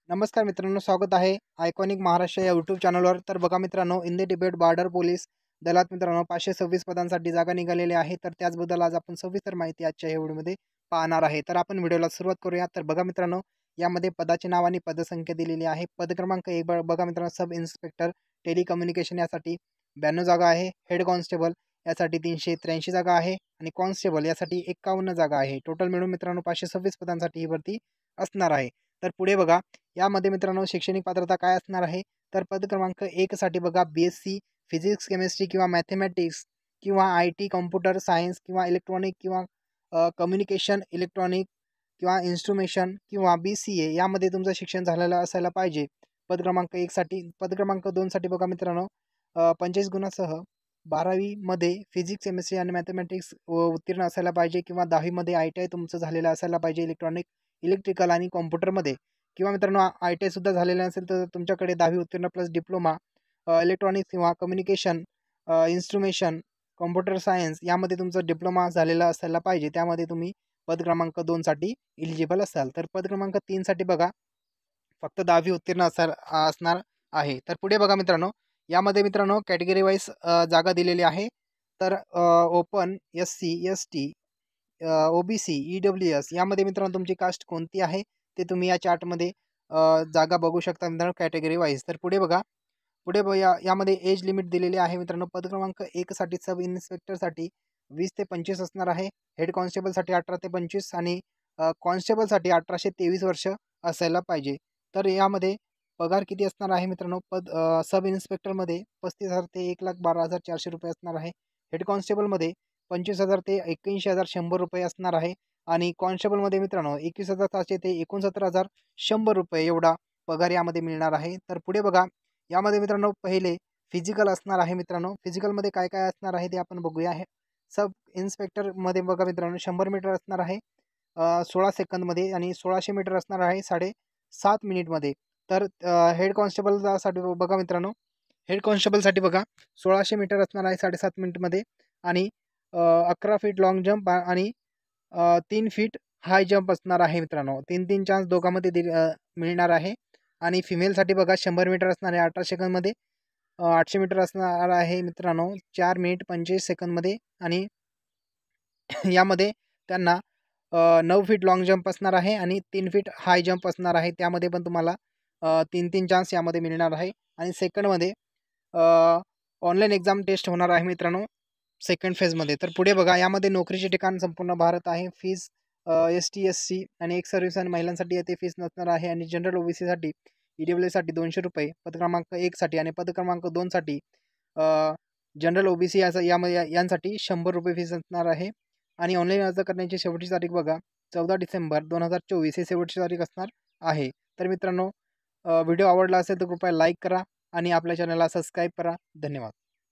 नमस्कार मित्रांनो, स्वागत आहे आयकॉनिक महाराष्ट्र या यूट्यूब चॅनलवर. तर बघा मित्रांनो, in the debate border police दलात मित्रांनो 526 पदांसाठी जागा निघालेल्या आहेत. तर त्याचबद्दल आज आपण सविस्तर माहिती आजच्या या व्हिडिओमध्ये पाहणार आहे. तर आपण व्हिडिओला सुरुवात करूया. तर बघा मित्रांनो, यामध्ये पदाचे नाव आणि पदसंख्या दिलेली आहे. पद क्रमांक 1 बघा मित्रांनो, सब इन्स्पेक्टर टेलिकम्युनिकेशन यासाठी 92 जागा आहे. हेड कॉन्स्टेबल यासाठी 383 जागा आहे आणि कॉन्स्टेबल यासाठी 51 जागा आहे. टोटल मिळून मित्रांनो 526 पदांसाठी ही भरती असणार आहे. तर पुढे बघा, यामध्ये मित्रांनो शैक्षणिक पात्रता काय असणार आहे. तर पद क्रमांक 1 साठी बघा BSc फिजिक्स, केमिस्ट्री किंवा मॅथेमॅटिक्स किंवा IT, कॉम्प्युटर सायन्स किंवा इलेक्ट्रॉनिक किंवा कम्युनिकेशन इलेक्ट्रॉनिक किंवा इन्स्ट्रुमेशन किंवा BCA यामध्ये तुमचं शिक्षण झालेलं असायला पाहिजे. पद क्रमांक 1 साठी. पद क्रमांक 2 साठी बघा मित्रांनो 45 गुणासह 12वी मध्ये फिजिक्स, केमिस्ट्री आणि मॅथेमॅटिक्स उत्तीर्ण असायला पाहिजे किंवा 10वी मध्ये ITI तुमचं झालेलं असायला पाहिजे इलेक्ट्रिकल आणि कॉम्प्युटरमध्ये. किंवा मित्रांनो ITI सुद्धा झालेलं नसेल तर तुमच्याकडे 10वी उत्तीर्ण प्लस डिप्लोमा इलेक्ट्रॉनिक्स किंवा कम्युनिकेशन इन्स्ट्रुमेशन कॉम्प्युटर सायन्स यामध्ये तुमचं डिप्लोमा झालेला असायला पाहिजे. त्यामध्ये तुम्ही पद क्रमांक 2 साठी इलिजिबल असाल. तर पद क्रमांक 3 साठी बघा फक्त 10वी उत्तीर्ण असणार आहे. तर पुढे बघा मित्रांनो, यामध्ये मित्रांनो कॅटेगरी वाईज जागा दिलेली आहे. तर open, SC, ST, OBC, EWS यामध्ये मित्रांनो तुमची कास्ट कोणती आहे ते तुम्ही या चार्टमध्ये जागा बघू शकता मित्रांनो कॅटेगरी वाईज. तर पुढे बघा, यामध्ये एज लिमिट दिलेली आहे मित्रांनो. पद क्रमांक 1 साठी सब इन्स्पेक्टरसाठी 20 ते 25 असणार आहे. हेड कॉन्स्टेबलसाठी 18 ते 25 आणि कॉन्स्टेबलसाठी 18 ते 23 वर्ष असायला पाहिजे. तर यामध्ये पगार किती असणार आहे मित्रांनो. सब इन्स्पेक्टरमध्ये 35,000 ते 1,12,400 रुपये असणार आहे. हेड कॉन्स्टेबलमध्ये 25,000 ते 81,100 रुपये असणार आहे आणि कॉन्स्टेबलमध्ये मित्रांनो 21,700 ते 69,100 रुपये एवढा पगार यामध्ये मिळणार आहे. तर पुढे बघा, यामध्ये मित्रांनो पहिले फिजिकल असणार आहे मित्रांनो. फिजिकलमध्ये काय काय असणार आहे ते आपण बघूया. सब इन्स्पेक्टरमध्ये बघा मित्रांनो 100 मीटर असणार आहे 16 सेकंदमध्ये आणि 1600 मीटर असणार आहे 7.5 मिनिटमध्ये. तर हेड कॉन्स्टेबलसाठी बघा मित्रांनो, हेड कॉन्स्टेबलसाठी बघा 1600 मीटर असणार आहे 7.5 मिनिटमध्ये आणि 11 फीट लॉंग जंप आणि 3 फीट हाय जंप असणार आहे मित्रांनो. 3-3 चान्स दोघांमध्ये मिळणार आहे. आणि फिमेलसाठी बघा 100 मीटर असणार आहे 18 सेकंदमध्ये, 800 मीटर असणार आहे मित्रांनो 4 मिनिट 45 सेकंदमध्ये आणि यामध्ये त्यांना 9 फीट लॉंग जंप असणार आहे आणि 3 फीट हाय जंप असणार आहे. त्यामध्ये पण तुम्हाला 3-3 चान्स यामध्ये मिळणार आहे. आणि सेकंडमध्ये ऑनलाईन एक्झाम टेस्ट होणार आहे मित्रांनो सेकंड फेजमध्ये. तर पुढे बघा, यामध्ये नोकरीचे ठिकाण संपूर्ण भारत आहे. फीज ST, SC आणि एक्स सर्व्हिस आणि महिलांसाठी येथे फीस नसणार आहे आणि जनरल OBC साठी EWS साठी 200 रुपये पद क्रमांक 1 साठी आणि पद क्रमांक 2 साठी जनरल OBC यांसाठी 100 रुपये फीस असणार आहे. आणि ऑनलाईन अर्ज करण्याची शेवटची तारीख बघा 14 डिसेंबर 2024 ही शेवटची तारीख असणार आहे. तर मित्रांनो, व्हिडिओ आवडला असेल तर कृपया लाईक करा आणि आपल्या चॅनलला सबस्क्राईब करा. धन्यवाद.